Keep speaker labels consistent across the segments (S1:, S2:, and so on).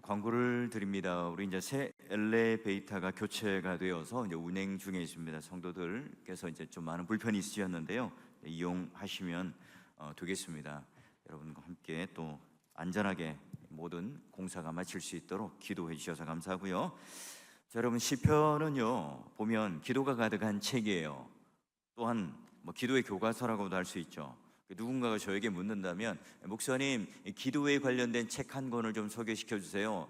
S1: 광고를 드립니다. 우리 이제 새 엘리베이터가 교체가 되어서 이제 운행 중에 있습니다. 성도들께서 이제 좀 많은 불편이 있으셨는데요. 이용하시면 되겠습니다. 여러분과 함께 또 안전하게 모든 공사가 마칠 수 있도록 기도해 주셔서 감사하고요. 자, 여러분, 시편은요 보면 기도가 가득한 책이에요. 또한 기도의 교과서라고도 할 수 있죠. 누군가가 저에게 묻는다면, 목사님, 기도에 관련된 책 한 권을 좀 소개시켜 주세요.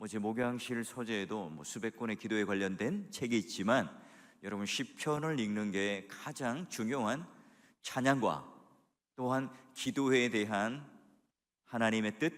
S1: 제 목양실 서재에도 수백 권의 기도에 관련된 책이 있지만, 여러분, 시편을 읽는 게 가장 중요한 찬양과 또한 기도에 대한 하나님의 뜻,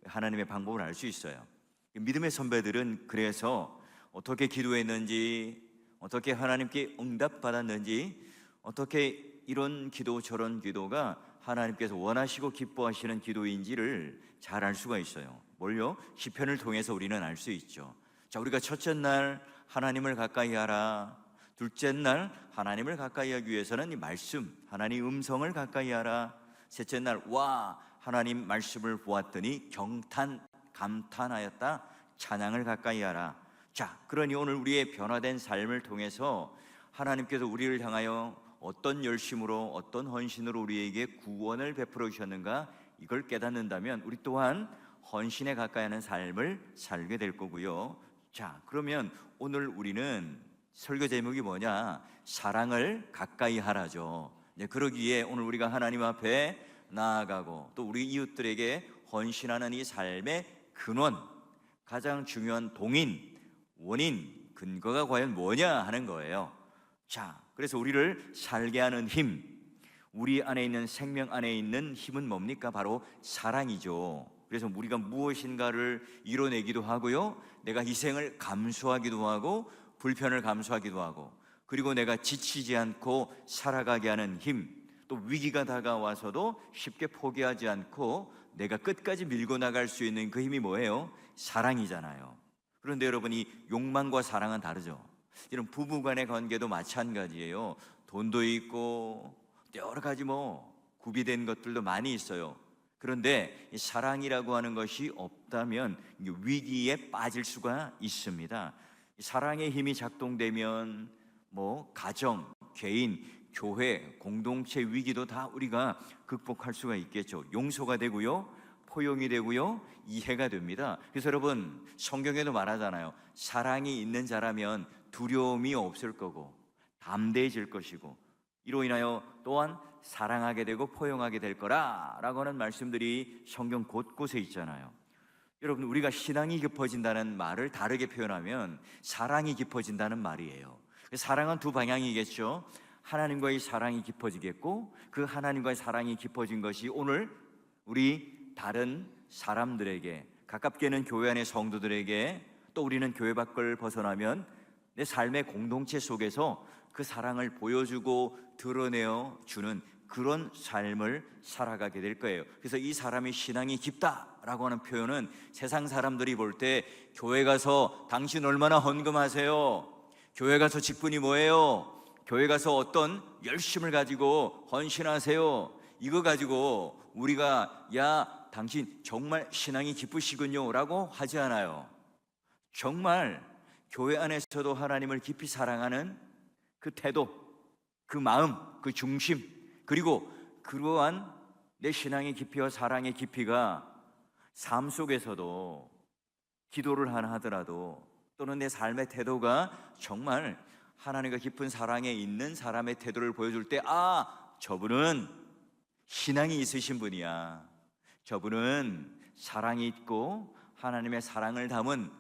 S1: 하나님의 방법을 알 수 있어요. 믿음의 선배들은 그래서 어떻게 기도했는지, 어떻게 하나님께 응답받았는지, 어떻게 이런 기도 저런 기도가 하나님께서 원하시고 기뻐하시는 기도인지를 잘 알 수가 있어요. 뭘요? 시편을 통해서 우리는 알 수 있죠. 자, 우리가 첫째 날 하나님을 가까이 하라, 둘째 날 하나님을 가까이 하기 위해서는 이 말씀, 하나님 음성을 가까이 하라, 셋째 날 와 하나님 말씀을 보았더니 경탄 감탄하였다, 찬양을 가까이 하라. 자, 그러니 오늘 우리의 변화된 삶을 통해서 하나님께서 우리를 향하여 어떤 열심으로, 어떤 헌신으로 우리에게 구원을 베풀어 주셨는가, 이걸 깨닫는다면 우리 또한 헌신에 가까이 하는 삶을 살게 될 거고요. 자, 그러면 오늘 우리는 설교 제목이 뭐냐? 사랑을 가까이 하라죠. 그러기에 오늘 우리가 하나님 앞에 나아가고 또 우리 이웃들에게 헌신하는 이 삶의 근원, 가장 중요한 동인, 원인, 근거가 과연 뭐냐 하는 거예요. 자, 그래서 우리를 살게 하는 힘, 우리 안에 있는 생명 안에 있는 힘은 뭡니까? 바로 사랑이죠. 그래서 우리가 무엇인가를 이뤄내기도 하고요, 내가 희생을 감수하기도 하고 불편을 감수하기도 하고, 그리고 내가 지치지 않고 살아가게 하는 힘, 또 위기가 다가와서도 쉽게 포기하지 않고 내가 끝까지 밀고 나갈 수 있는 그 힘이 뭐예요? 사랑이잖아요. 그런데 여러분, 이 욕망과 사랑은 다르죠. 이런 부부간의 관계도 마찬가지예요. 돈도 있고 여러 가지 구비된 것들도 많이 있어요. 그런데 이 사랑이라고 하는 것이 없다면 위기에 빠질 수가 있습니다. 사랑의 힘이 작동되면 가정, 개인, 교회, 공동체 위기도 다 우리가 극복할 수가 있겠죠. 용서가 되고요, 포용이 되고요, 이해가 됩니다. 그래서 여러분, 성경에도 말하잖아요. 사랑이 있는 자라면 두려움이 없을 거고 담대해질 것이고, 이로 인하여 또한 사랑하게 되고 포용하게 될 거라라고 하는 말씀들이 성경 곳곳에 있잖아요. 여러분, 우리가 신앙이 깊어진다는 말을 다르게 표현하면 사랑이 깊어진다는 말이에요. 사랑은 두 방향이겠죠. 하나님과의 사랑이 깊어지겠고, 그 하나님과의 사랑이 깊어진 것이 오늘 우리 다른 사람들에게, 가깝게는 교회 안의 성도들에게, 또 우리는 교회 밖을 벗어나면 내 삶의 공동체 속에서 그 사랑을 보여주고 드러내어 주는 그런 삶을 살아가게 될 거예요. 그래서 이 사람이 신앙이 깊다라고 하는 표현은 세상 사람들이 볼 때 교회 가서 당신 얼마나 헌금하세요? 교회 가서 직분이 뭐예요? 교회 가서 어떤 열심을 가지고 헌신하세요? 이거 가지고 우리가 야, 당신 정말 신앙이 깊으시군요 라고 하지 않아요. 정말 교회 안에서도 하나님을 깊이 사랑하는 그 태도, 그 마음, 그 중심, 그리고 그러한 내 신앙의 깊이와 사랑의 깊이가 삶 속에서도 기도를 하나 하더라도, 또는 내 삶의 태도가 정말 하나님과 깊은 사랑에 있는 사람의 태도를 보여줄 때, 아, 저분은 신앙이 있으신 분이야, 저분은 사랑이 있고 하나님의 사랑을 담은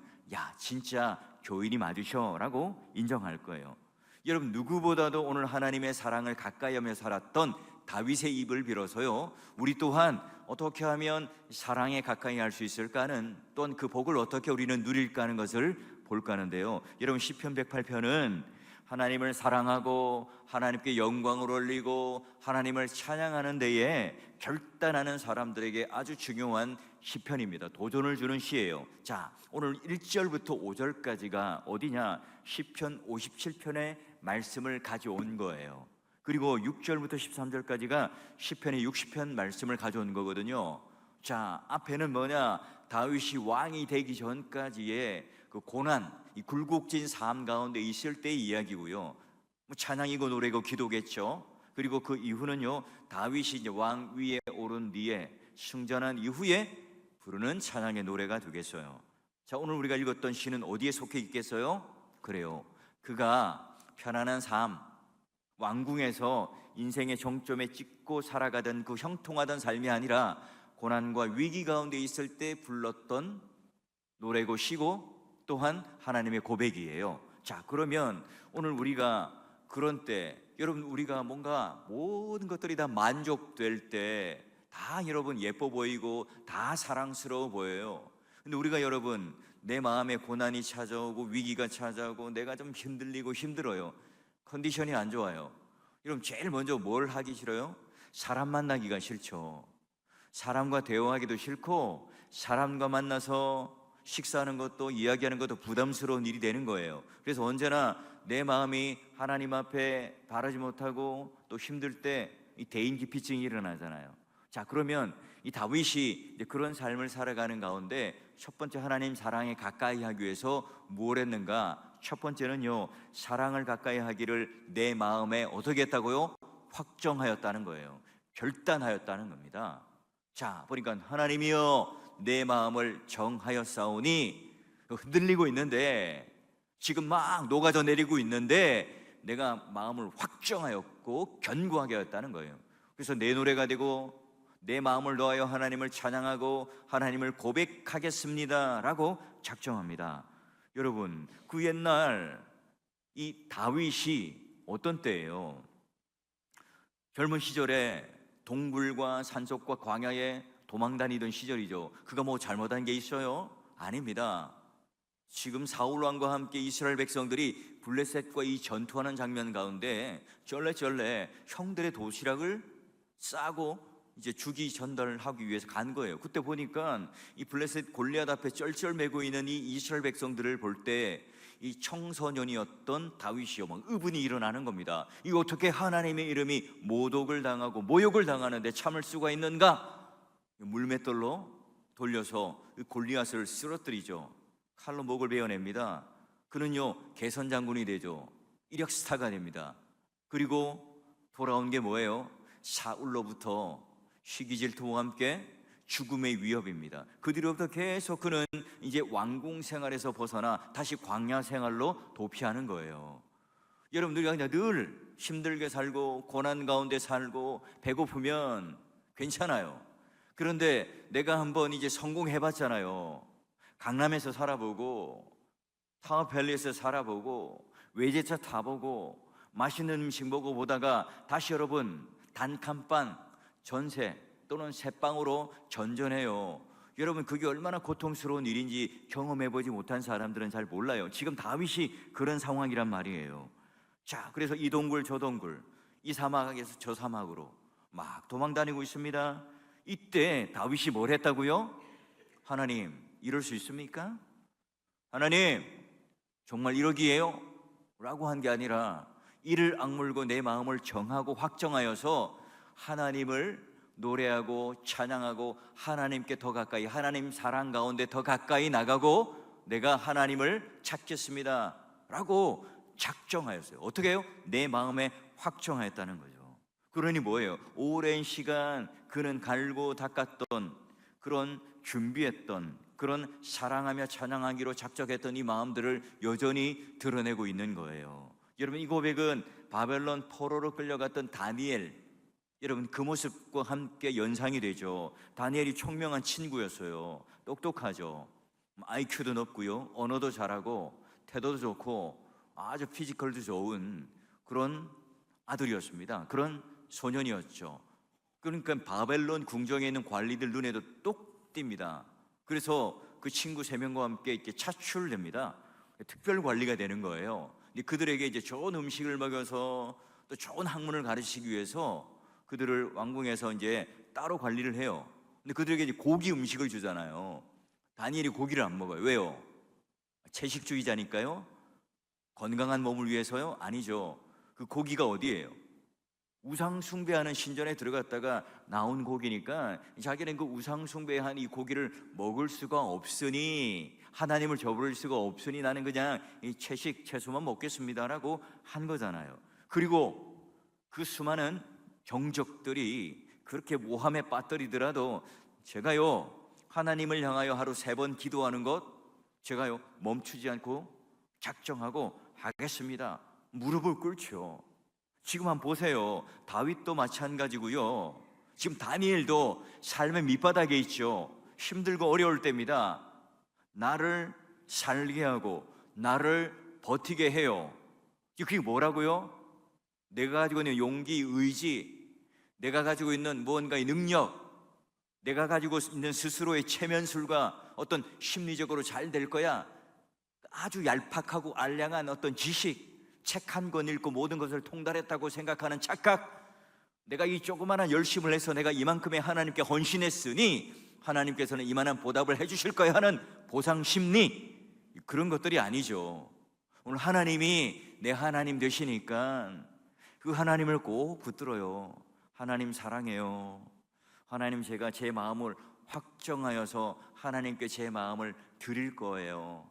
S1: 진짜 교인이 맞으셔 라고 인정할 거예요. 여러분, 누구보다도 오늘 하나님의 사랑을 가까이 하며 살았던 다윗의 입을 빌어서요, 우리 또한 어떻게 하면 사랑에 가까이 할 수 있을까 하는, 또한 그 복을 어떻게 우리는 누릴까 하는 것을 볼까 하는데요. 여러분, 시편 108편은 하나님을 사랑하고 하나님께 영광을 올리고 하나님을 찬양하는 데에 결단하는 사람들에게 아주 중요한 시편입니다. 도전을 주는 시예요. 자, 오늘 1절부터 5절까지가 어디냐? 시편 57편의 말씀을 가져온 거예요. 그리고 6절부터 13절까지가 시편의 60편 말씀을 가져온 거거든요. 자, 앞에는 뭐냐? 다윗이 왕이 되기 전까지의 그 고난, 이 굴곡진 삶 가운데 있을 때의 이야기고요. 뭐 찬양이고 노래고 기도겠죠. 그리고 그 이후는요, 다윗이 이제 왕 위에 오른 뒤에 승전한 이후에 부르는 찬양의 노래가 되겠어요. 자, 오늘 우리가 읽었던 시는 어디에 속해 있겠어요? 그래요, 그가 편안한 삶, 왕궁에서 인생의 정점에 찍고 살아가던 그 형통하던 삶이 아니라 고난과 위기 가운데 있을 때 불렀던 노래고 시고 또한 하나님의 고백이에요. 자, 그러면 오늘 우리가 그런 때, 여러분, 우리가 뭔가 모든 것들이 다 만족될 때 다 여러분 예뻐 보이고 다 사랑스러워 보여요. 근데 우리가 여러분 내 마음에 고난이 찾아오고 위기가 찾아오고 내가 좀 흔들리고 힘들어요. 컨디션이 안 좋아요. 여러분 제일 먼저 뭘 하기 싫어요? 사람 만나기가 싫죠. 사람과 대화하기도 싫고 사람과 만나서 식사하는 것도 이야기하는 것도 부담스러운 일이 되는 거예요. 그래서 언제나 내 마음이 하나님 앞에 바라지 못하고 또 힘들 때 이 대인기피증이 일어나잖아요. 자, 그러면 이 다윗이 이제 그런 삶을 살아가는 가운데 첫 번째 하나님 사랑에 가까이 하기 위해서 뭘 했는가? 첫 번째는요, 사랑을 가까이 하기를 내 마음에 어떻게 했다고요? 확정하였다는 거예요. 결단하였다는 겁니다. 자, 보니까 하나님이여 내 마음을 정하였사오니, 흔들리고 있는데 지금 막 녹아져 내리고 있는데 내가 마음을 확정하였고 견고하게 하였다는 거예요. 그래서 내 노래가 되고 내 마음을 놓아여 하나님을 찬양하고 하나님을 고백하겠습니다 라고 작정합니다. 여러분, 그 옛날 이 다윗이 어떤 때예요? 젊은 시절에 동굴과 산속과 광야에 도망다니던 시절이죠. 그가 뭐 잘못한 게 있어요? 아닙니다. 지금 사울 왕과 함께 이스라엘 백성들이 블레셋과 이 전투하는 장면 가운데 쩔레쩔레 형들의 도시락을 싸고 이제 주기 전달하기 위해서 간 거예요. 그때 보니까 이 블레셋 골리앗 앞에 쩔쩔매고 있는 이 이스라엘 백성들을 볼 때 이 청소년이었던 다윗이요 막 의분이 일어나는 겁니다. 이 어떻게 하나님의 이름이 모독을 당하고 모욕을 당하는데 참을 수가 있는가? 물맷돌로 돌려서 골리앗을 쓰러뜨리죠. 칼로 목을 베어냅니다. 그는요 개선 장군이 되죠. 이력 스타가 됩니다. 그리고 돌아온 게 뭐예요? 사울로부터 시기 질투와 함께 죽음의 위협입니다. 그 뒤로부터 계속 그는 이제 왕궁 생활에서 벗어나 다시 광야 생활로 도피하는 거예요. 여러분들이 그냥 늘 힘들게 살고 고난 가운데 살고 배고프면 괜찮아요. 그런데 내가 한번 이제 성공해봤잖아요. 강남에서 살아보고 타워밸리에서 살아보고 외제차 타보고 맛있는 음식 먹어보다가 다시 여러분 단칸방 전세 또는 새방으로 전전해요. 여러분 그게 얼마나 고통스러운 일인지 경험해보지 못한 사람들은 잘 몰라요. 지금 다윗이 그런 상황이란 말이에요. 자, 그래서 이 동굴 저 동굴, 이 사막에서 저 사막으로 막 도망다니고 있습니다. 이때 다윗이 뭘 했다고요? 하나님, 이럴 수 있습니까? 하나님, 정말 이러기에요? 라고 한 게 아니라 이를 악물고 내 마음을 정하고 확정하여서 하나님을 노래하고 찬양하고 하나님께 더 가까이, 하나님 사랑 가운데 더 가까이 나가고 내가 하나님을 찾겠습니다 라고 작정하였어요. 어떻게 해요? 내 마음에 확정하였다는 거죠. 그러니 뭐예요? 오랜 시간 그는 갈고 닦았던 그런 준비했던 그런 사랑하며 찬양하기로 작정했던 이 마음들을 여전히 드러내고 있는 거예요. 여러분 이 고백은 바벨론 포로로 끌려갔던 다니엘, 여러분 그 모습과 함께 연상이 되죠. 다니엘이 총명한 친구였어요. 똑똑하죠. IQ도 높고요, 언어도 잘하고 태도도 좋고 아주 피지컬도 좋은 그런 아들이었습니다. 그런 소년이었죠. 그러니까 바벨론 궁정에 있는 관리들 눈에도 똑 띕니다. 그래서 그 친구 3명과 함께 이렇게 차출됩니다. 특별 관리가 되는 거예요. 그들에게 이제 좋은 음식을 먹여서 또 좋은 학문을 가르치기 위해서 그들을 왕궁에서 이제 따로 관리를 해요. 근데 그들에게 이제 고기 음식을 주잖아요. 다니엘이 고기를 안 먹어요. 왜요? 채식주의자니까요? 건강한 몸을 위해서요? 아니죠. 그 고기가 어디예요? 우상 숭배하는 신전에 들어갔다가 나온 고기니까 자기는 그 우상 숭배한 이 고기를 먹을 수가 없으니, 하나님을 저버릴 수가 없으니 나는 그냥 이 채소만 먹겠습니다라고 한 거잖아요. 그리고 그 수많은 경적들이 그렇게 모함에 빠뜨리더라도 제가요, 하나님을 향하여 하루 3번 기도하는 것 제가요 멈추지 않고 작정하고 하겠습니다. 무릎을 꿇죠. 지금 한번 보세요. 다윗도 마찬가지고요. 지금 다니엘도 삶의 밑바닥에 있죠. 힘들고 어려울 때입니다. 나를 살게 하고 나를 버티게 해요. 그게 뭐라고요? 내가 가지고 있는 용기, 의지, 내가 가지고 있는 무언가의 능력, 내가 가지고 있는 스스로의 체면술과 어떤 심리적으로 잘 될 거야, 아주 얄팍하고 알량한 어떤 지식, 책 한 권 읽고 모든 것을 통달했다고 생각하는 착각, 내가 이 조그마한 열심을 해서 내가 이만큼의 하나님께 헌신했으니 하나님께서는 이만한 보답을 해주실 거야 하는 보상 심리, 그런 것들이 아니죠. 오늘 하나님이 내 하나님 되시니까 그 하나님을 꼭 붙들어요. 하나님 사랑해요. 하나님, 제가 제 마음을 확정하여서 하나님께 제 마음을 드릴 거예요.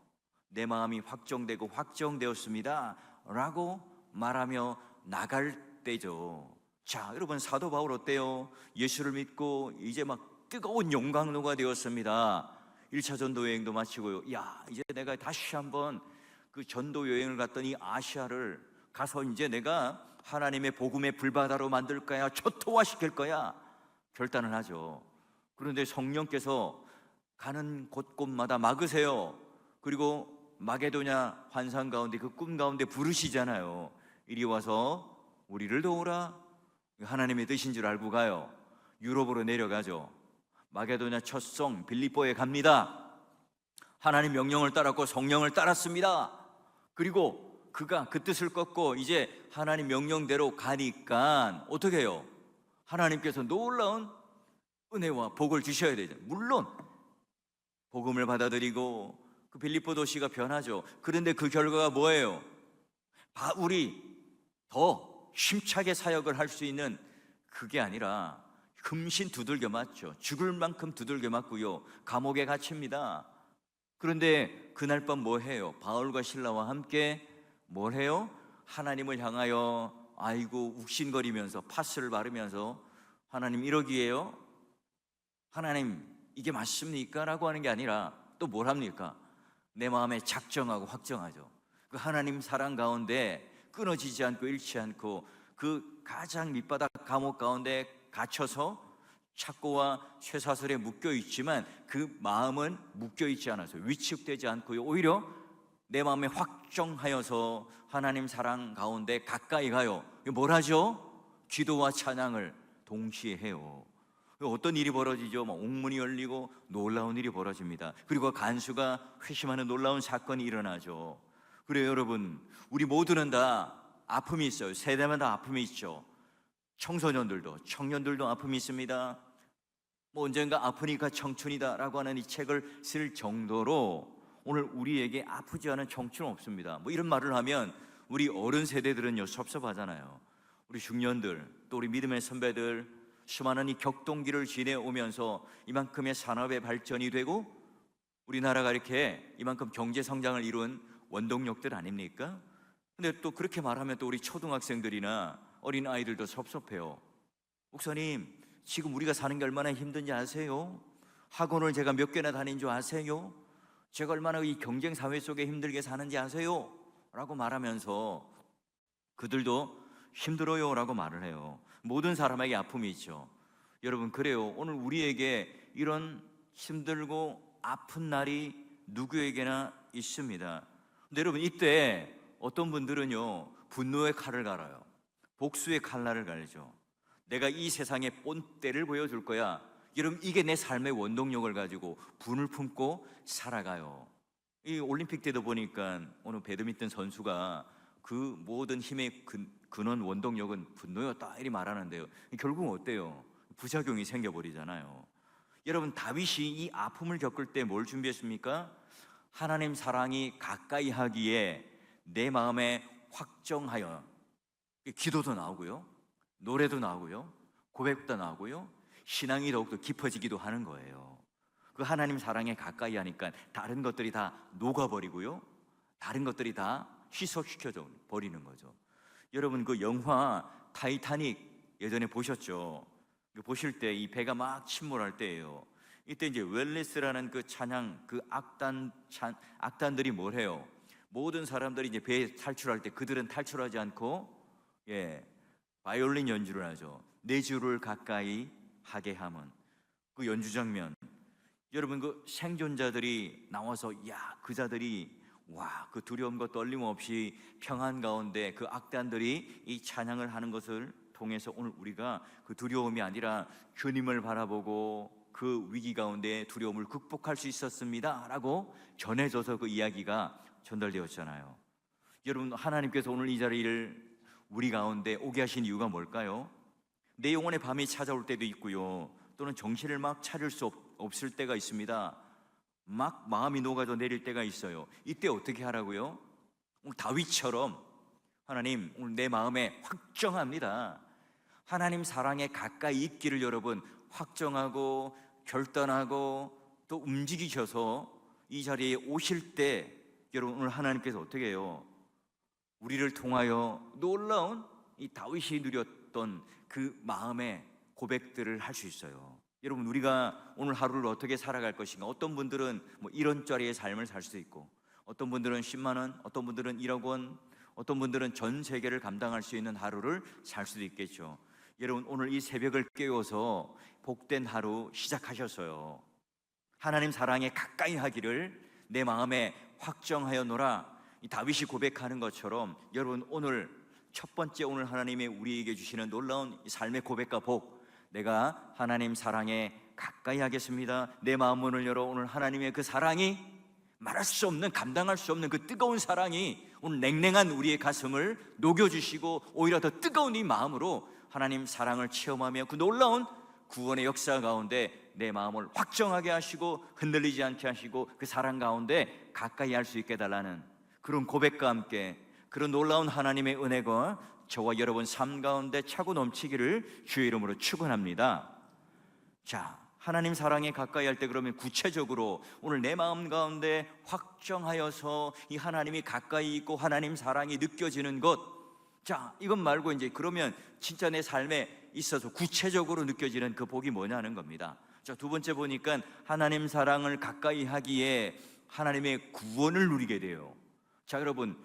S1: 내 마음이 확정되고 확정되었습니다 라고 말하며 나갈 때죠. 자, 여러분, 사도 바울 어때요? 예수를 믿고 이제 막 뜨거운 용광로가 되었습니다. 1차 전도 여행도 마치고요. 야, 이제 내가 다시 한번 그 전도 여행을 갔더니 아시아를 가서 이제 내가 하나님의 복음의 불바다로 만들 거야, 초토화시킬 거야, 결단을 하죠. 그런데 성령께서 가는 곳곳마다 막으세요. 그리고 마게도냐 환상 가운데, 그 꿈 가운데 부르시잖아요. 이리 와서 우리를 도우라. 하나님의 뜻인 줄 알고 가요. 유럽으로 내려가죠. 마게도냐 첫 성 빌립보에 갑니다. 하나님 명령을 따랐고 성령을 따랐습니다. 그리고 그가 그 뜻을 꺾고 이제 하나님 명령대로 가니까 어떻게 해요? 하나님께서 놀라운 은혜와 복을 주셔야 되죠. 물론 복음을 받아들이고 그 빌립보 도시가 변하죠. 그런데 그 결과가 뭐예요? 바울이 더 힘차게 사역을 할 수 있는, 그게 아니라 금신 두들겨 맞죠. 죽을 만큼 두들겨 맞고요, 감옥에 갇힙니다. 그런데 그날 밤 뭐 해요? 바울과 실라와 함께 뭘 해요? 하나님을 향하여 아이고 욱신거리면서 파스를 바르면서, 하나님 이러기에요? 하나님 이게 맞습니까? 라고 하는 게 아니라 또 뭘 합니까? 내 마음에 작정하고 확정하죠. 그 하나님 사랑 가운데 끊어지지 않고 잃지 않고 그 가장 밑바닥 감옥 가운데 갇혀서 착고와 쇠사슬에 묶여 있지만 그 마음은 묶여 있지 않아서 위축되지 않고요, 오히려 내 마음에 확정하여서 하나님 사랑 가운데 가까이 가요. 뭘 하죠? 기도와 찬양을 동시에 해요. 어떤 일이 벌어지죠? 옥문이 열리고 놀라운 일이 벌어집니다. 그리고 간수가 회심하는 놀라운 사건이 일어나죠. 그래요, 여러분, 우리 모두는 다 아픔이 있어요. 세대마다 아픔이 있죠. 청소년들도, 청년들도 아픔이 있습니다. 언젠가 아프니까 청춘이다 라고 하는 이 책을 쓸 정도로 오늘 우리에게 아프지 않은 청춘은 없습니다. 이런 말을 하면 우리 어른 세대들은요 섭섭하잖아요. 우리 중년들, 또 우리 믿음의 선배들, 수많은 이 격동기를 지내오면서 이만큼의 산업의 발전이 되고 우리나라가 이렇게 이만큼 경제 성장을 이룬 원동력들 아닙니까? 근데 또 그렇게 말하면 또 우리 초등학생들이나 어린 아이들도 섭섭해요. 목사님, 지금 우리가 사는 게 얼마나 힘든지 아세요? 학원을 제가 몇 개나 다닌 줄 아세요? 제가 얼마나 이 경쟁 사회 속에 힘들게 사는지 아세요? 라고 말하면서 그들도 힘들어요 라고 말을 해요. 모든 사람에게 아픔이 있죠. 여러분, 그래요. 오늘 우리에게 이런 힘들고 아픈 날이 누구에게나 있습니다. 근데 여러분, 이때 어떤 분들은요 분노의 칼을 갈아요. 복수의 칼날을 갈죠. 내가 이 세상에 본때를 보여줄 거야. 여러분, 이게 내 삶의 원동력을 가지고 분을 품고 살아가요. 이 올림픽 때도 보니까 오늘 배드민턴 선수가 그 모든 힘의 근원 원동력은 분노였다 이리 말하는데요, 결국은 어때요? 부작용이 생겨버리잖아요. 여러분, 다윗이 이 아픔을 겪을 때 뭘 준비했습니까? 하나님 사랑이 가까이 하기에 내 마음에 확정하여, 기도도 나오고요, 노래도 나오고요, 고백도 나오고요, 신앙이 더욱더 깊어지기도 하는 거예요. 그 하나님 사랑에 가까이 하니까 다른 것들이 다 녹아버리고요, 다른 것들이 다 희석시켜져 버리는 거죠. 여러분, 그 영화 타이타닉 예전에 보셨죠? 보실 때 이 배가 막 침몰할 때예요. 이때 이제 웰리스라는 그 찬양, 그 악단들이 뭘 해요? 모든 사람들이 이제 배에 탈출할 때 그들은 탈출하지 않고 바이올린 연주를 하죠. 내 주를 가까이 하게 함은, 그 연주 장면, 여러분 그 생존자들이 나와서 그자들이 그 두려움과 떨림 없이 평안 가운데 그 악단들이 이 찬양을 하는 것을 통해서 오늘 우리가 그 두려움이 아니라 주님을 바라보고 그 위기 가운데 두려움을 극복할 수 있었습니다 라고 전해져서 그 이야기가 전달되었잖아요. 여러분, 하나님께서 오늘 이 자리를 우리 가운데 오게 하신 이유가 뭘까요? 내 영혼의 밤이 찾아올 때도 있고요, 또는 정신을 막 차릴 수 없을 때가 있습니다. 막 마음이 녹아져 내릴 때가 있어요. 이때 어떻게 하라고요? 오늘 다윗처럼 하나님, 오늘 내 마음에 확정합니다. 하나님 사랑에 가까이 있기를 여러분 확정하고 결단하고 또 움직이셔서 이 자리에 오실 때 여러분, 오늘 하나님께서 어떻게 해요? 우리를 통하여 놀라운 이 다윗이 누렸던 그 마음의 고백들을 할 수 있어요. 여러분, 우리가 오늘 하루를 어떻게 살아갈 것인가? 어떤 분들은 뭐 1원짜리의 삶을 살 수도 있고, 어떤 분들은 10만 원, 어떤 분들은 1억 원, 어떤 분들은 전 세계를 감당할 수 있는 하루를 살 수도 있겠죠. 여러분, 오늘 이 새벽을 깨워서 복된 하루 시작하셨어요. 하나님 사랑에 가까이 하기를 내 마음에 확정하여 노라, 이 다윗이 고백하는 것처럼 여러분, 오늘 첫 번째, 오늘 하나님이 우리에게 주시는 놀라운 삶의 고백과 복, 내가 하나님 사랑에 가까이 하겠습니다. 내 마음 문을 열어 오늘 하나님의 그 사랑이 말할 수 없는, 감당할 수 없는 그 뜨거운 사랑이 오늘 냉랭한 우리의 가슴을 녹여주시고 오히려 더 뜨거운 이 마음으로 하나님 사랑을 체험하며 그 놀라운 구원의 역사 가운데 내 마음을 확정하게 하시고 흔들리지 않게 하시고 그 사랑 가운데 가까이 할 수 있게 해달라는 그런 고백과 함께 그런 놀라운 하나님의 은혜가 저와 여러분 삶 가운데 차고 넘치기를 주의 이름으로 축원합니다. 자, 하나님 사랑에 가까이 할 때 그러면 구체적으로 오늘 내 마음 가운데 확정하여서 이 하나님이 가까이 있고 하나님 사랑이 느껴지는 것, 자, 이것 말고 이제 그러면 진짜 내 삶에 있어서 구체적으로 느껴지는 그 복이 뭐냐는 겁니다. 자, 두 번째 보니까 하나님 사랑을 가까이 하기에 하나님의 구원을 누리게 돼요. 자, 여러분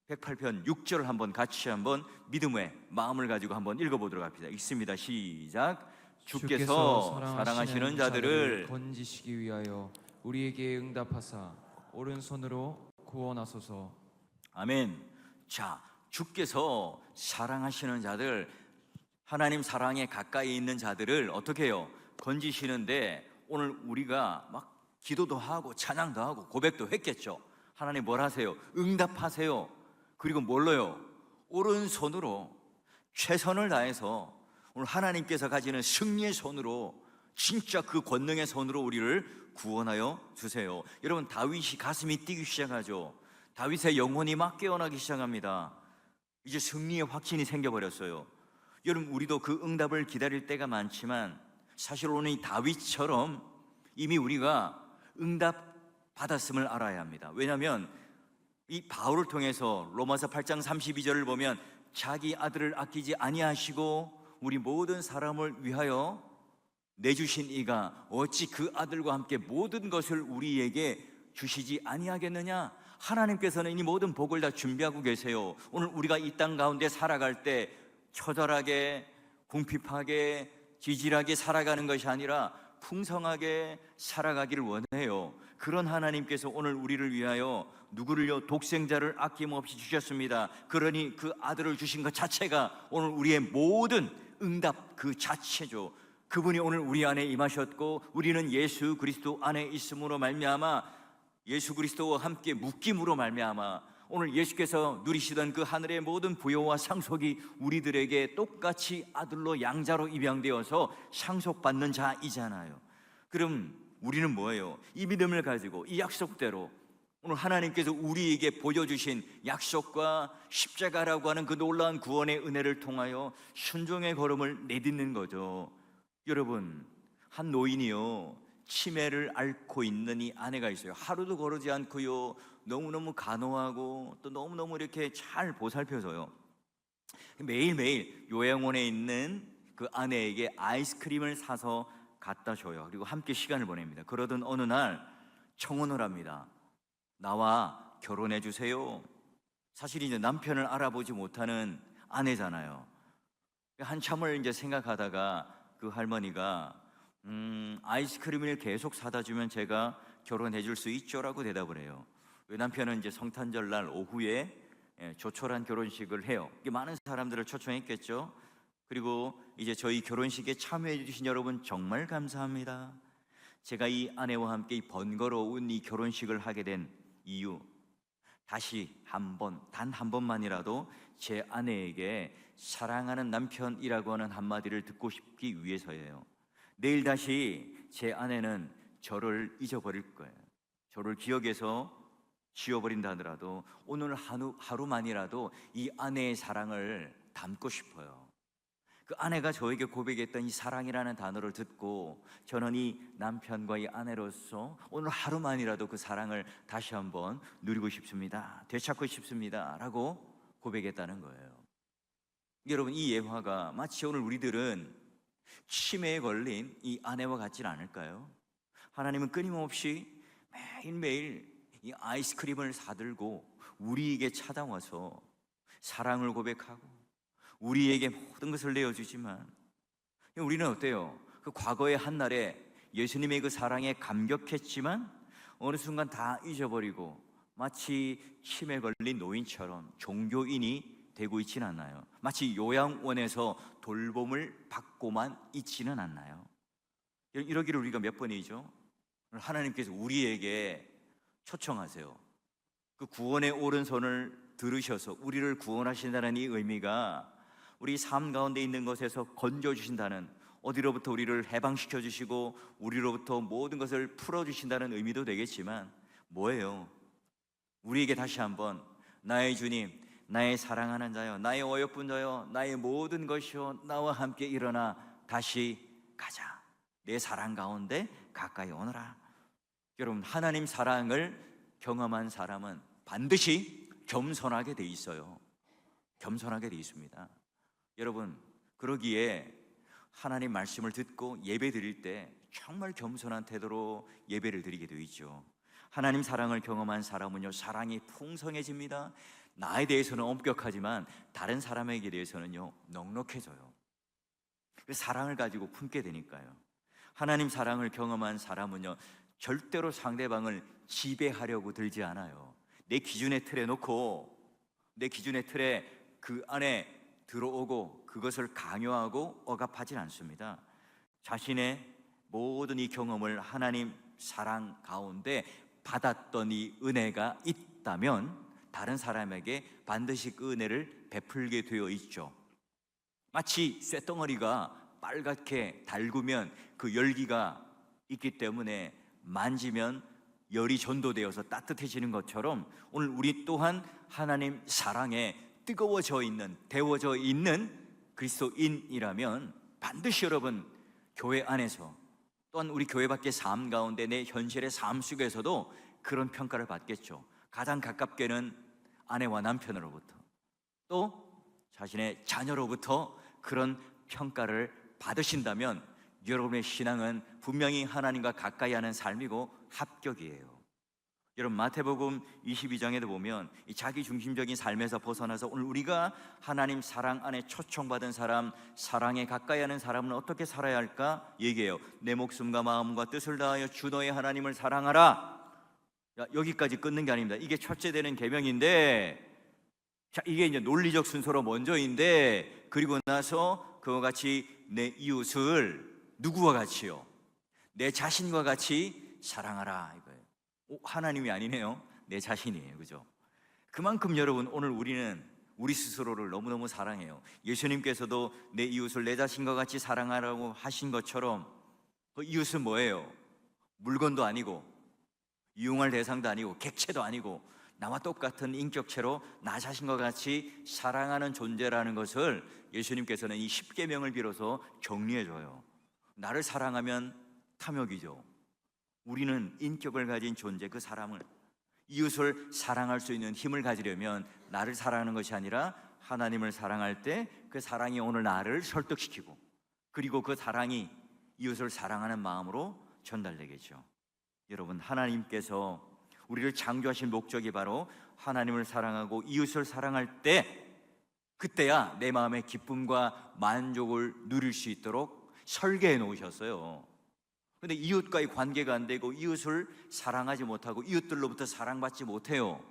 S1: 108편 6절 한번 같이 한번 믿음의 마음을 가지고 한번 읽어보도록 합시다. 읽습니다. 시작. 주께서 사랑하시는 자들을
S2: 건지시기 위하여 우리에게 응답하사 오른손으로 구원하소서.
S1: 아멘. 자, 주께서 사랑하시는 자들, 하나님 사랑에 가까이 있는 자들을 어떻게 해요? 건지시는데 오늘 우리가 막 기도도 하고 찬양도 하고 고백도 했겠죠. 하나님 뭘 하세요? 응답하세요. 그리고 뭘로요? 오른손으로 최선을 다해서 오늘 하나님께서 가지는 승리의 손으로, 진짜 그 권능의 손으로 우리를 구원하여 주세요. 여러분, 다윗이 가슴이 뛰기 시작하죠. 다윗의 영혼이 막 깨어나기 시작합니다. 이제 승리의 확신이 생겨버렸어요. 여러분, 우리도 그 응답을 기다릴 때가 많지만 사실 오늘 이 다윗처럼 이미 우리가 응답 받았음을 알아야 합니다. 왜냐하면 이 바울을 통해서 로마서 8장 32절을 보면 자기 아들을 아끼지 아니하시고 우리 모든 사람을 위하여 내주신 이가 어찌 그 아들과 함께 모든 것을 우리에게 주시지 아니하겠느냐. 하나님께서는 이 모든 복을 다 준비하고 계세요. 오늘 우리가 이 땅 가운데 살아갈 때 처절하게 궁핍하게 지질하게 살아가는 것이 아니라 풍성하게 살아가기를 원해요. 그런 하나님께서 오늘 우리를 위하여 누구를요? 독생자를 아낌없이 주셨습니다. 그러니 그 아들을 주신 것 자체가 오늘 우리의 모든 응답 그 자체죠. 그분이 오늘 우리 안에 임하셨고 우리는 예수 그리스도 안에 있음으로 말미암아, 예수 그리스도와 함께 묶임으로 말미암아 오늘 예수께서 누리시던 그 하늘의 모든 부요와 상속이 우리들에게 똑같이 아들로 양자로 입양되어서 상속받는 자이잖아요. 그럼 우리는 뭐예요? 이 믿음을 가지고 이 약속대로 오늘 하나님께서 우리에게 보여주신 약속과 십자가라고 하는 그 놀라운 구원의 은혜를 통하여 순종의 걸음을 내딛는 거죠. 여러분, 한 노인이요, 치매를 앓고 있는 이 아내가 있어요. 하루도 거르지 않고요, 너무너무 간호하고 또 너무너무 이렇게 잘 보살펴줘요. 매일매일 요양원에 있는 그 아내에게 아이스크림을 사서 갖다 줘요. 그리고 함께 시간을 보냅니다. 그러던 어느 날 청혼을 합니다. 나와 결혼해 주세요. 사실 이제 남편을 알아보지 못하는 아내잖아요. 한참을 이제 생각하다가 그 할머니가 아이스크림을 계속 사다 주면 제가 결혼해 줄 수 있죠라고 대답을 해요. 남편은 이제 성탄절 날 오후에 조촐한 결혼식을 해요. 많은 사람들을 초청했겠죠. 그리고 이제 저희 결혼식에 참여해 주신 여러분 정말 감사합니다. 제가 이 아내와 함께 이 번거로운 이 결혼식을 하게 된 이유, 다시 단 한 번만이라도 제 아내에게 사랑하는 남편이라고 하는 한마디를 듣고 싶기 위해서예요. 내일 다시 제 아내는 저를 잊어버릴 거예요. 저를 기억에서 지워버린다 하더라도 오늘 하루만이라도 이 아내의 사랑을 담고 싶어요. 그 아내가 저에게 고백했던 이 사랑이라는 단어를 듣고 저는 이 남편과 이 아내로서 오늘 하루만이라도 그 사랑을 다시 한번 누리고 싶습니다. 되찾고 싶습니다. 라고 고백했다는 거예요. 여러분, 이 예화가 마치 오늘 우리들은 치매에 걸린 이 아내와 같지는 않을까요? 하나님은 끊임없이 매일매일 이 아이스크림을 사들고 우리에게 찾아와서 사랑을 고백하고 우리에게 모든 것을 내어주지만 우리는 어때요? 그 과거의 한날에 예수님의 그 사랑에 감격했지만 어느 순간 다 잊어버리고 마치 치매 걸린 노인처럼 종교인이 되고 있지는 않나요? 마치 요양원에서 돌봄을 받고만 있지는 않나요? 이러기를 우리가 몇 번이죠? 하나님께서 우리에게 초청하세요. 그 구원의 오른손을 들으셔서 우리를 구원하신다는 이 의미가 우리 삶 가운데 있는 것에서 건져주신다는, 어디로부터 우리를 해방시켜 주시고 우리로부터 모든 것을 풀어주신다는 의미도 되겠지만 뭐예요? 우리에게 다시 한번 나의 주님, 나의 사랑하는 자여, 나의 어여쁜 자여, 나의 모든 것이여, 나와 함께 일어나 다시 가자. 내 사랑 가운데 가까이 오너라. 여러분, 하나님 사랑을 경험한 사람은 반드시 겸손하게 돼 있어요. 겸손하게 돼 있습니다. 여러분, 그러기에 하나님 말씀을 듣고 예배 드릴 때 정말 겸손한 태도로 예배를 드리게 되어 있죠. 하나님 사랑을 경험한 사람은요, 사랑이 풍성해집니다. 나에 대해서는 엄격하지만 다른 사람에게 대해서는요, 넉넉해져요. 그 사랑을 가지고 품게 되니까요. 하나님 사랑을 경험한 사람은요, 절대로 상대방을 지배하려고 들지 않아요. 내 기준의 틀에 놓고 내 기준의 틀에 그 안에 들어오고 그것을 강요하고 억압하진 않습니다. 자신의 모든 이 경험을 하나님 사랑 가운데 받았던 이 은혜가 있다면 다른 사람에게 반드시 그 은혜를 베풀게 되어 있죠. 마치 쇳덩어리가 빨갛게 달구면 그 열기가 있기 때문에 만지면 열이 전도되어서 따뜻해지는 것처럼 오늘 우리 또한 하나님 사랑에 뜨거워져 있는, 데워져 있는 그리스도인이라면 반드시 여러분 교회 안에서 또한 우리 교회 밖의 삶 가운데 내 현실의 삶 속에서도 그런 평가를 받겠죠. 가장 가깝게는 아내와 남편으로부터, 또 자신의 자녀로부터 그런 평가를 받으신다면 여러분의 신앙은 분명히 하나님과 가까이 하는 삶이고 합격이에요. 여러분, 마태복음 22장에도 보면 이 자기 중심적인 삶에서 벗어나서 오늘 우리가 하나님 사랑 안에 초청받은 사람, 사랑에 가까이 하는 사람은 어떻게 살아야 할까 얘기해요. 내 목숨과 마음과 뜻을 다하여 주 너의 하나님을 사랑하라. 여기까지 끊는 게 아닙니다. 이게 첫째 되는 계명인데, 자, 이게 이제 논리적 순서로 먼저인데, 그리고 나서 그와 같이 내 이웃을 누구와 같이요? 내 자신과 같이 사랑하라 이거예요. 하나님이 아니네요. 내 자신이에요. 그죠? 그만큼 여러분, 오늘 우리는 우리 스스로를 너무너무 사랑해요. 예수님께서도 내 이웃을 내 자신과 같이 사랑하라고 하신 것처럼 그 이웃은 뭐예요? 물건도 아니고 이용할 대상도 아니고 객체도 아니고 나와 똑같은 인격체로 나 자신과 같이 사랑하는 존재라는 것을 예수님께서는 이 십계명을 빌어서 정리해 줘요. 나를 사랑하면 탐욕이죠. 우리는 인격을 가진 존재, 그 사람을, 이웃을 사랑할 수 있는 힘을 가지려면 나를 사랑하는 것이 아니라 하나님을 사랑할 때 그 사랑이 오늘 나를 설득시키고, 그리고 그 사랑이 이웃을 사랑하는 마음으로 전달되겠죠. 여러분, 하나님께서 우리를 창조하신 목적이 바로 하나님을 사랑하고 이웃을 사랑할 때, 그때야 내 마음의 기쁨과 만족을 누릴 수 있도록 설계해 놓으셨어요. 근데 이웃과의 관계가 안 되고 이웃을 사랑하지 못하고 이웃들로부터 사랑받지 못해요.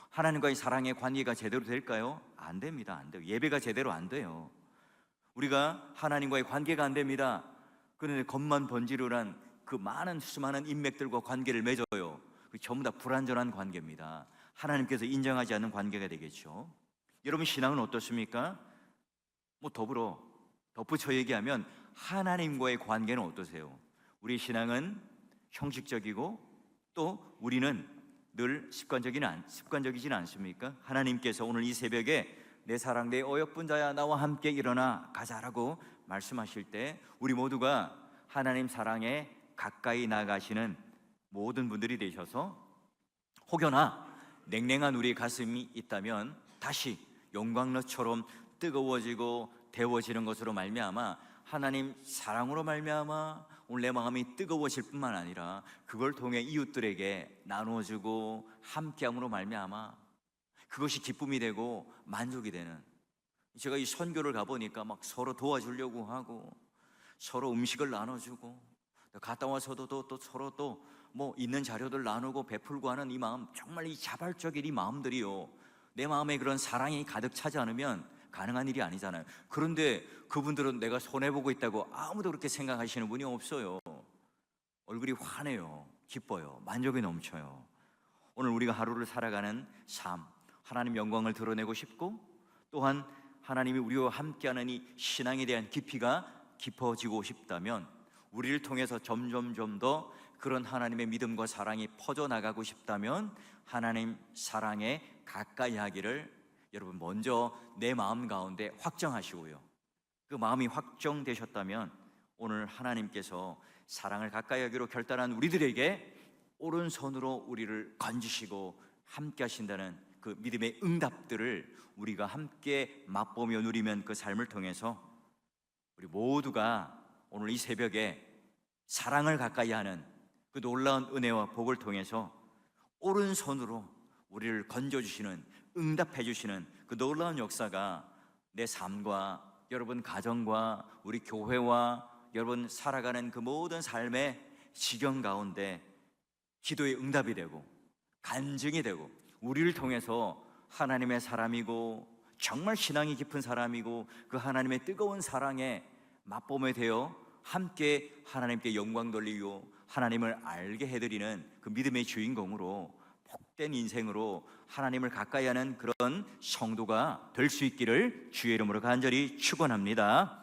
S1: 하나님과의 사랑의 관계가 제대로 될까요? 안 됩니다. 안 돼요. 예배가 제대로 안 돼요. 우리가 하나님과의 관계가 안 됩니다. 그런데 겉만 번지르르한 그 많은 수많은 인맥들과 관계를 맺어요. 전부 다 불완전한 관계입니다. 하나님께서 인정하지 않는 관계가 되겠죠. 여러분, 신앙은 어떻습니까? 더불어 덧붙여 얘기하면 하나님과의 관계는 어떠세요? 우리 신앙은 형식적이고 또 우리는 늘 습관적이진 않습니까? 하나님께서 오늘 이 새벽에 내 사랑 내 어여쁜 자야 나와 함께 일어나 가자라고 말씀하실 때 우리 모두가 하나님 사랑에 가까이 나가시는 모든 분들이 되셔서, 혹여나 냉랭한 우리의 가슴이 있다면 다시 용광로처럼 뜨거워지고 데워지는 것으로 말미암아 하나님 사랑으로 말미암아 오늘 내 마음이 뜨거워질 뿐만 아니라 그걸 통해 이웃들에게 나눠주고 함께함으로 말미암아 그것이 기쁨이 되고 만족이 되는, 제가 이 선교를 가보니까 막 서로 도와주려고 하고 서로 음식을 나눠주고 갔다 와서도 또 서로 또 있는 자료들 나누고 베풀고 하는 이 마음, 정말 이 자발적인 이 마음들이요, 내 마음에 그런 사랑이 가득 차지 않으면 가능한 일이 아니잖아요. 그런데 그분들은 내가 손해보고 있다고 아무도 그렇게 생각하시는 분이 없어요. 얼굴이 환해요. 기뻐요. 만족이 넘쳐요. 오늘 우리가 하루를 살아가는 삶, 하나님 영광을 드러내고 싶고 또한 하나님이 우리와 함께하는 이 신앙에 대한 깊이가 깊어지고 싶다면, 우리를 통해서 점점 더 그런 하나님의 믿음과 사랑이 퍼져나가고 싶다면 하나님 사랑에 가까이 하기를 여러분 먼저 내 마음 가운데 확정하시고요, 그 마음이 확정되셨다면 오늘 하나님께서 사랑을 가까이 하기로 결단한 우리들에게 오른손으로 우리를 건지시고 함께 하신다는 그 믿음의 응답들을 우리가 함께 맛보며 누리면 그 삶을 통해서 우리 모두가 오늘 이 새벽에 사랑을 가까이 하는 그 놀라운 은혜와 복을 통해서 오른손으로 우리를 건져주시는, 응답해주시는 그 놀라운 역사가 내 삶과 여러분 가정과 우리 교회와 여러분 살아가는 그 모든 삶의 지경 가운데 기도의 응답이 되고 간증이 되고 우리를 통해서 하나님의 사람이고 정말 신앙이 깊은 사람이고 그 하나님의 뜨거운 사랑에 맛보며 되어 함께 하나님께 영광 돌리고 하나님을 알게 해드리는 그 믿음의 주인공으로 복된 인생으로 하나님을 가까이 하는 그런 성도가 될 수 있기를 주의 이름으로 간절히 축원합니다.